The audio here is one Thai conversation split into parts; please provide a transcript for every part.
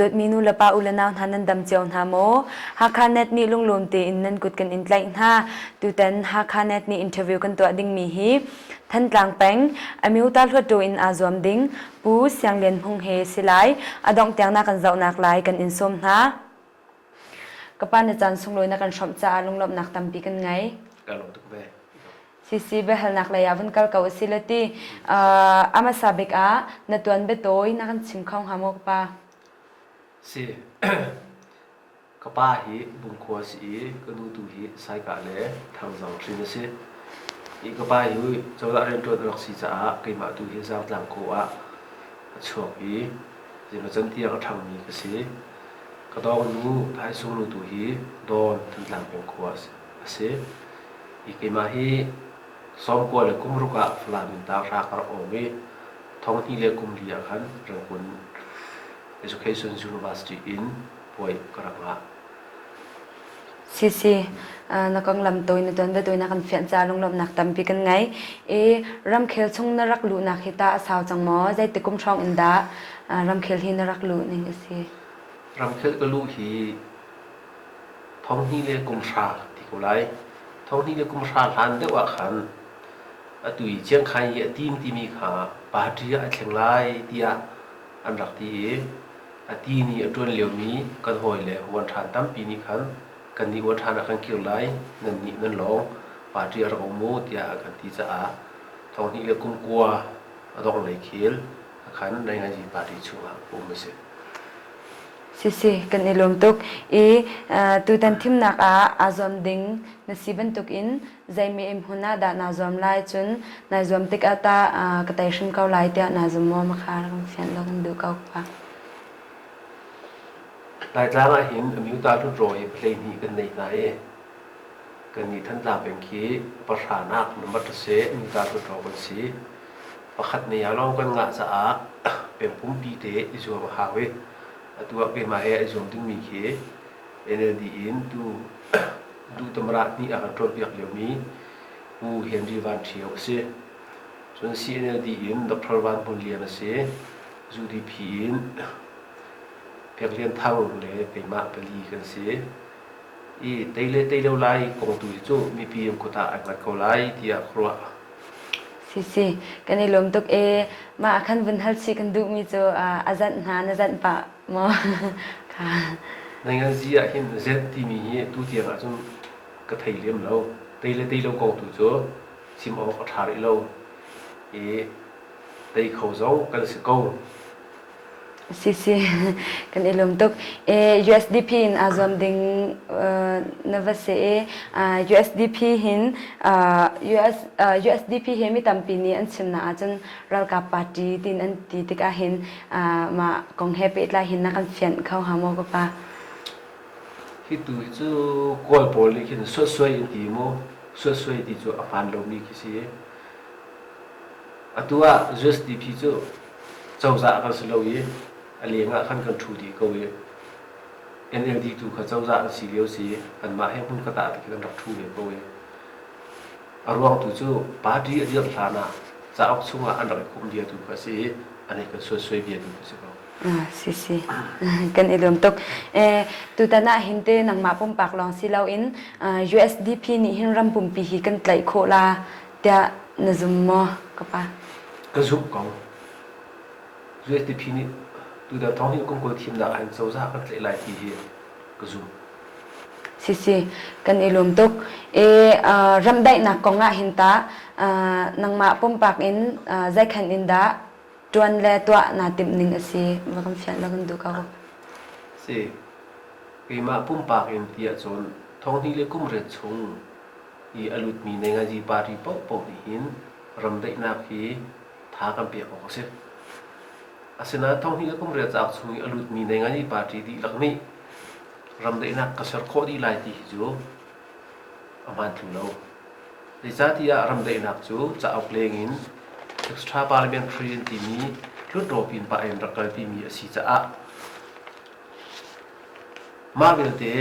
ดดมีนูละปาอุลนาวนันดำเจียวนาโมฮักคาเน็ตนี่ลุงลมตีอินนันกุดกันอินไลน์นาตูเต็นฮักคาเน็ตนี่อินเทอร์วิวกันตัวดิ่งมีฮีท่านกลางแปงอมิวตาลหัวตัวอินอาซวมดิ่งปูเสียงเลียนหงเฮสิไลอดองเตียงนากันเจ้านักไลกันอินสมนากปานอาจารย์สงลอยนักการชมจ่าลุงลมนักตำปีกันไงการลงทุกแบบซีเบลนักเลยาวันกัลกาวสิลตีอามาซาเบกอาณตัวนเบโตยนักชิมข้าวหามกปาสิกป้าฮีบุญขวาสีก็ดูดูฮีใส่กะเล่ทางจังสินสิอีกป้าฮีเจ้าละเรียนตัวรักษีจ่าเกี่ยมาดูฮีจังหลังขวาช่วงฮีจะมาจันที่เราทำมีก็สิก็ต้องรู้ให้สูงดูฮีโดนทั้งหลังเป็นขวาสิอีกเกี่ยมาฮีซ้อมกว่าเลยกุมรุกะฟลามินตาราคาโอเวท้องที่เล็กกุมเรียกขันเรื่องคุณ Education University in ป่วยกระหังซีนักกองลำตัวในตัวเบตัวนักการเฟียนจ่าลงลมนักตำปีกันไงรำเคลชงนรักลูนักฮิตาสาวจังหมอใจติกุมช่องอินดารำเคลที่นรักลูนี่ก็สิรำเคลก็ลูที่ท้องที่เล็กกุมชาที่กุไลท้องที่เล็กกุมชาทันได้ว่าขันตุยเชียงไคทีมที่มีขาปาที่อัดเชียงรายที่อันรักที่ทีนี้ตัวเหลียวมีกันหอยเลยวันทานตั้มปีนี้ขันกันนี้วันทานกันเกี่ยวไรนั่นนี่นั่นหลงปาที่เราโม่ที่กันที่จะท้องที่เล็กกุมกัวต้องไหลเขียลขันในงานที่ปาที่ชัวร์ผมไม่เสียซีกันในลมตุกตัวตันทิมนักอาซอมดิงนสีบันตุกอินใจมีเอ็มหุนาดานาซอมไลจนนาซอมติกอาตากระต่ายชิมเกาไลเตียนาซอมมอมาคาร์กันเฟียนลองดูเกาปะหลายครั้งเห็นมิวตาทุรอยเพลงนี้กันในไหนกันนี้ท่านตาเป็นขี้ประธานักนมัตเสมิวตาทุรอยกันสีประคัดในยาลองกันงะสะอาเป็นพุ่มปีเตอิจวมหาเวตัวเกมาอิจวมถึงมีขี้เอเนดีอินดูตำรานี่อาการตรวจเบียกเหลียวมีผู้เห็นดีวันเที่ยวเสียส่วนซีเอเนดีอินดรวันพลเลียนเสียจูดีพีอินเพียงเรียนทางเลยไปมาไปลีกันเสียเตยเลวไล่กองตุยจูมีพีเอ็มกุตาอันกัดเขาไล่ที่ครัวซีกันในลมตุกมาขันวันฮัลซีกันดูมีจูอาจารย์หาอาจารย์ปะมอค่ะในงานซีเห็นเซตที่มีตู้เตียงจนกระไทยเลี้ยมเราเตยเลวกองตุยจูชิมออกทาริเราเตยเขาเจ้ากันสิกงซีกันในลมตุกUSDP in azam ding navase USDP hin USDP hemi tampini an chimna achun ralka party tin an ti tika hin ma kong happy la hin na kan fian khau hamo ko pa hi tu chu kol pol li kin swai ti mo swai ti chu afan lo mi ki si atua USDP chu chawza ka slo yi ali nga khan kan thu di ko we NLD tu kha chawza si leo si an ma he hun ka ta ti kan rak thu le ko we arwang tu chu party adiak thana cha ok chunga an rak kum dia tu ka si ane ka swai bia tu si ko si kan ilom tok tu tana hinte nang ma pom pak long si law in USDP ni hin ram pum pi hi kan tlai kho la tia nazum mo ka pa ka zup ko USDP ni tu da thong hi kum ko thim da an so za ka tlai lai ti hi ka zup si kan ilom tok ram dai na konga hinta nang ma pom pak in zai khan in da tuan le tua na tim ning asi makam fian lagun du ka si ke ma pum pak in tia chon thong hi le kum re chung I alut mi nenga ji party po ni hin ram dai na khi tha kam pe ko se asena thong hi le kum re cha chung alut mi nenga ji party di lakni ram dai na kasar kho di lai ti ju aman thu lo le cha ti ram dai na chu cha au pleng in extra parliamentary ti mi Hluttaw pin pa en rakal pi mi asi cha ma bel te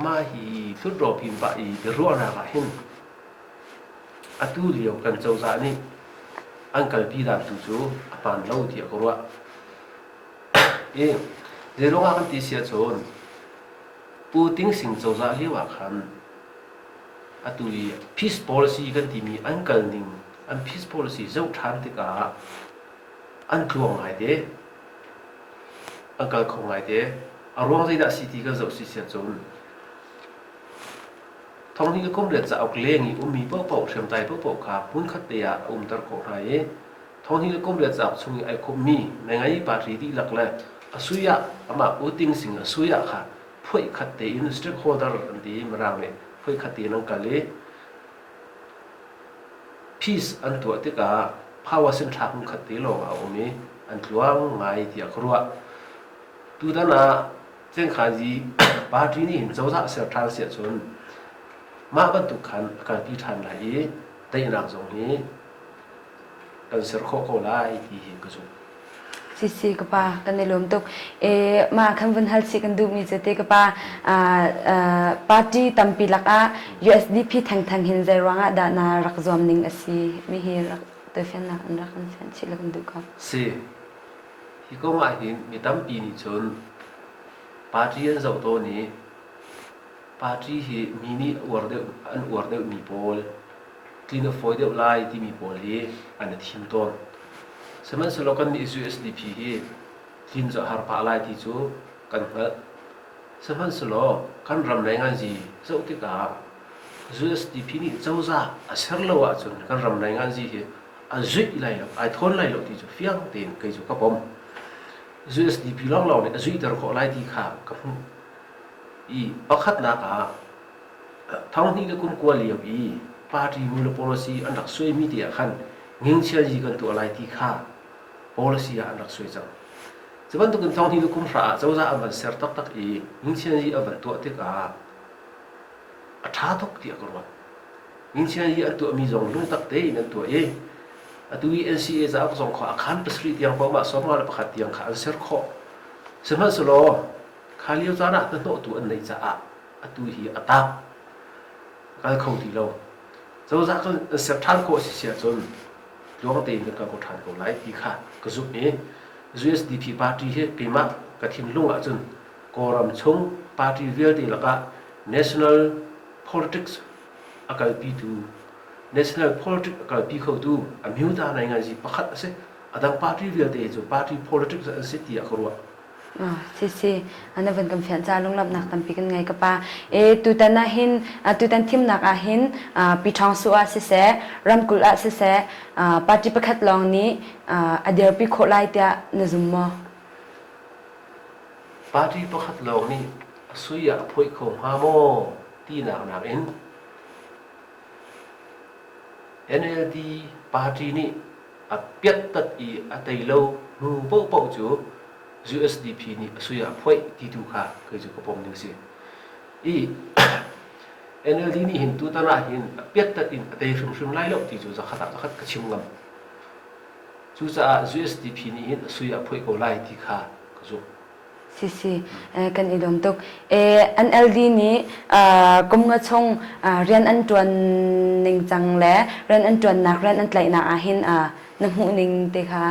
ma hi Hluttaw pin pa I biaruahnak a hin atu liao kan chau za ni angkal pi da tu chu apan lo ti ko wa เดี๋ยวเรากันตีเสียชนปูติ้งสิ่งเจ้าจะเรียกว่าคันตุย peace policy กันที่มีอันกันหนึ่งอัน peace policy เจ้าทันที่กาอันคลวงไงเดอันกันคงไงเดอารมณ์ใจดัสิที่กันเจ้าสิเสียชนท้องที่ก็คงเดือดจะเอาเลี้ยงอีมีเป้าเป้าเชื่อมใจเป้าเป้าขาพุ่นขัดเตียตระโกงไงท้องที่ก็คงเดือดจะชงไอคมมีในไงปารีดีหลักเลยสุยะอามาอุติงสิงสุยะค่ะพูดขัดเตียนสเต็กโฮเดอร์อันดีมาร่างเนี่ยพูดขัดเตียนังกะเลยpeace อันตัวที่กาภาวะเส้นทางขัดเตียลงเอามีอันหลวงไงที่ครัวตัวนั้นนะเจ้าขาจีปารีนี่เจ้าจะเสียทางเสียชนมาบรรทุกขันการพิธันไหลได้หนักตรงนี้กันเสือโคโคไล่ที่เห็นกระสุนสิกปากันในลมตุกมาคันวันฮัลสิกันดูมีจะเตกปาปาร์ตี้ตัมปิลักUSDP ทางหินใจรังดานารักจอมนิงอสีมีเฮรักตัวเฟนนักรักกันเฟนชิลกันดูครับสิที่ก็มาเห็นมีตัมปีนี่ชนปาร์ตี้อันเจ้าตัวนี้ปาร์ตี้ที่มีนี่อวดเดียวมีโพลคลีนฟอยเดียวไล่ที่มีโพลที่อันนี้ทีมต้นสมัยสโลกันมี USDP ที่คลีนจะหาปลาไล่ที่จูกันเหรอสมัยสโลกันรำในงานจีเจ้าที่กา USDP นี่เจ้าจ้าเสร็จแล้วจนกันรำในงานจีจุดไล่แล้วทนไล่แล้วที่จูเฟียงเต็นก็จูกับผม USDP ลองเราเนี่ยจุดตระโกไล่ที่ขากับประคัดนักท้องที่ก็คุ้มกลัวเหลียวปาร์ตี้มูล policy อันดักช่วยมีเดียขันเงี้ยเชื่อจีกันตัวอะไรที่ข้า policy อันดักช่วยจังจะวันตุกันท้องที่ก็คุ้มฝ่าเจ้าจะอันเป็นเสร็จตักเงี้ยเชื่อจีอันเป็นตัวที่กาท้าทุกเดียกรวดเงี้ยเชื่อจีอันตัวมีจงลุ่งตักเตยนั่นตัวตัว NCA จะเอาส่งข้ออาคารประสิทธิ์ยังพอมาสมมาประคัดยังขาเสร็จข้อสมัยสโลข้าเลี้ยวจานะตั้งโตตัวอันไหนจะตัวที่ตาการเข้าที่เราเจ้าจะก็เสียทันโคเสียจนหลวงเตียนกับการทันเขาไล่ที่ข้าก็สุดนี้ USDP ปาร์ตี้เฮกิมะกับทีมลุงจนกอรำชงปาร์ตี้เวลตีแล้วก็ National Politics อาการปีดู National Politics อาการปีเขาดูอเมริกาในงานจีประคัดเสียอาดังปาร์ตี้เวลตีจนปาร์ตี้ Politics อันเสียที่กรัวสิอันนั้นเป็นคำเขียนจาลงรับหนักตั้งปีกันไงกับป้าตุตันน่ะหินตุตันทิมหนักหินปีทองสัวสิเสรำกุลสิเสปาจิประคัดลองนี้เดี๋ยวปีโคไลเตียนซุมมอปาจิประคัดลองนี้สุยะพวยของฮาโมที่หนักNLD ปาจินี่เปียดตัดเตยโลนูโปโปจูUSDP นี่สุยะพวยที่ดูค่ะคือจุกปมหนึ่งสิNLD นี่เห็นตัวตาหน้าเห็นเปียกตัดแต่ชุ่มไล่แล้วที่จุจะขัดกระชิมงำจุจะ USDP นี่เห็นสุยะพวยก็ไล่ที่ค่ะก็จุสิกันอีดมตุกNLD นี่กุมงชงเรียนอันจวนนิงจังและเรียนอันจวนนักเรียนอันไหลหนาเห็นน้ำหูนิงเตค่ะ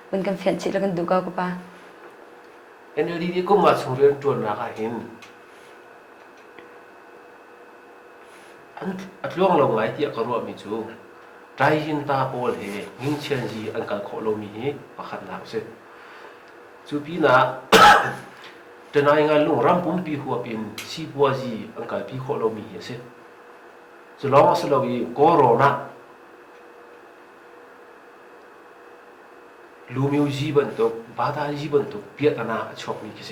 เป็นคำเขียนชิแล้วกันดูก็ป่ะNLD ที่ก็มาส่งเรื่องจวนนักเห็นอันล่วงลงไหลที่กรัวมีจูใจหินตาโอลเฮยิ่งเชียนจีอันการโคโลมีประคันนักเสจูปีน่ะจะนายงานลุงรำปุ่มปีหัวเป็นซีบัวจีอันการปีโคโลมีเสจะลองมาสลาวีโคโรนาลูมิวจีบันตุกบาดาจีบันตุกเปียตนาชอบมีกิเส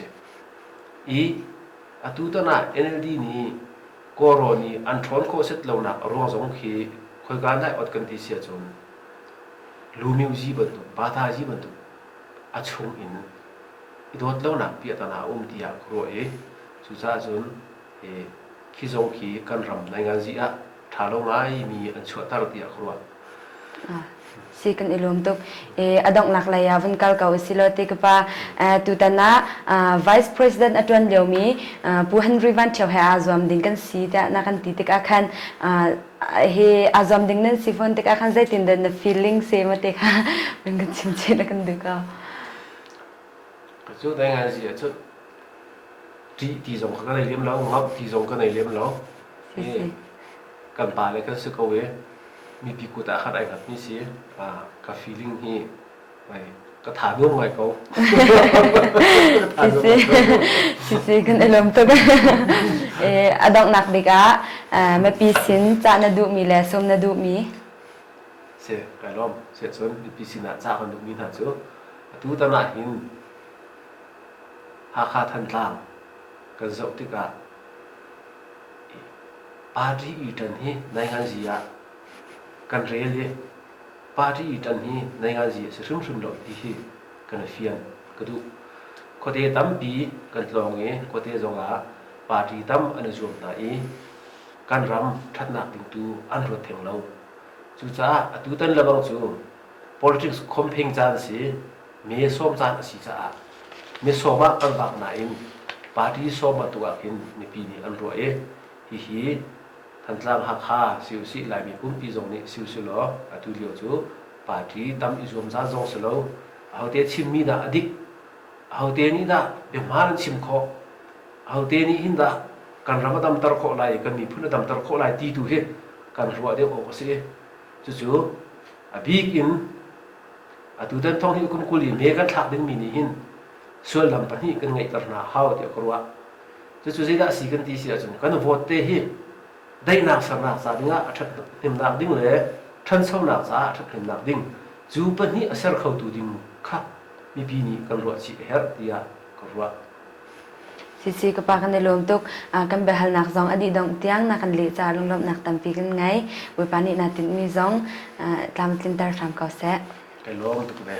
ตุตนา NLD นี่โคโรนีอันทอนโคเซตเหล่านักร้องสงขีคอยการได้อดกันที่เสียจนลูมิวจีบันตุกบาดาจีบันตุกอัชงอินอีโดดเหล่านักเปียตนาที่อยากรู้สุดท้ายจนขีสงขีกันรำในงานจีถ้าเราไม่มีอันชั่วตาที่อยากรู้สิกันอีลมตุกอดองหลักเลยวันกัลเกาสิโลติกปาตุตันนะ Vice President อจวนเดียวมีปูฮันริวันเชียวให้อาซอมดิ้งกันสีแต่นักกันติดกันคันเฮอาซอมดิ้งนั้นสิฟอนติกกันใจตินเดิน feeling เซมาติค่ะเป็นกันชิมๆแล้วกันดูก็ chú đây ngay gì chú thì dùng cái này liếm lâu ngọc thì dùng cái này liếm lâu cần bà lại cái sự câu ấy mi bị cụ ta khát ai khát mi xí cái feeling hi vậy cái thả nước ngoài câu sisi kan elom tu kan adong nak dika me pisin cha na du mi le som na du mi sẽ cái lom sẽ xuống mi pisin na cha kan du mi na chú tu ta na hin Hakha Thantlang kan zau tika party itan hi nai han gì à kan rele party itan hi nai han gì se sum lo hi kan fian kadu ko te tam pi kan tlong e ko te zonga party tam an zum na e kan ram that na ting tu an ro theng lo chu cha atu tan la bang chu politics khompeng chan si me som chan si cha me soma kan bak na in party soma tu a kin ni pi ni an ro e hi Thantlang Hakha siu si lai mi pum pi zong ni siu si lo atu liu chu party tam izom za zong se lo haute chim mi da adik haute ni da be mar chim kho haute ni hin da kan ramadam tar kho lai kan mi phun dam tar kho lai ti tu he kan ruwa de o se chu chu a big in atu dan thong hi kun kuli me kan thak ding mi ni hin sual lam pa ni kan ngai tar na hau te korwa chu chu ji da si kan ti si a chun kan vote te hi dai nak sam nak sa dinga athat tim nak ding le than sau nak sa athat tim nak ding zu pa ni asar khau tu ding kha mi pi ni kan ro chi her tia korwa sisi ka pa kan elom tuk kan behal nak zong adi dong tiang na kan le cha lung lom nak tam pi kan ngai we pani na tin mi zong tlam tin tar tham ka se cái lom tu be